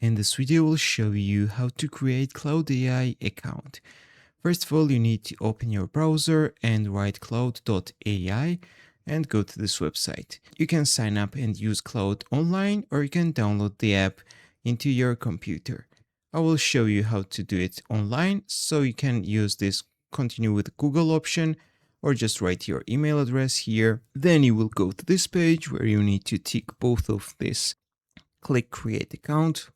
In this video, we'll show you how to create Claude AI account. First of all, you need to open your browser and write Claude.ai and go to this website. You can sign up and use Claude online, or you can download the app into your computer. I will show you how to do it online, so you can use this continue with Google option, or just write your email address here. Then you will go to this page where you need to tick both of this. Click create account.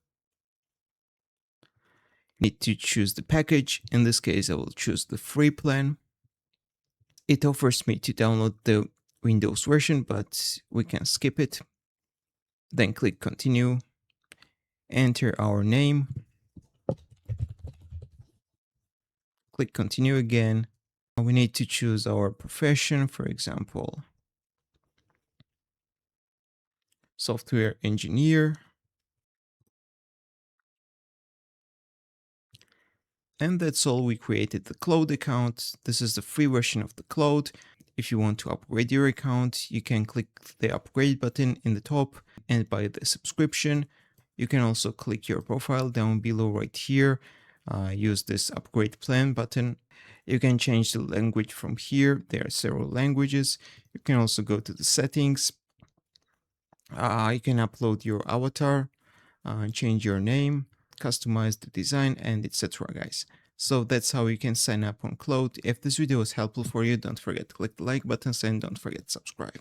Need to choose the package. In this case, I will choose the free plan. It offers me to download the Windows version, but we can skip it. Then click continue. Enter our name. Click continue again. We need to choose our profession, for example, software engineer. And that's all. We created the Claude account. This is the free version of the Claude. If you want to upgrade your account, you can click the upgrade button in the top and buy the subscription. You can also click your profile down below right here. Use this upgrade plan button. You can change the language from here. There are several languages. You can also go to the settings. You can upload your avatar, change your name, customize the design, and etc. guys. So that's how you can sign up on Claude. If this video was helpful for you, don't forget to click the like button and don't forget to subscribe.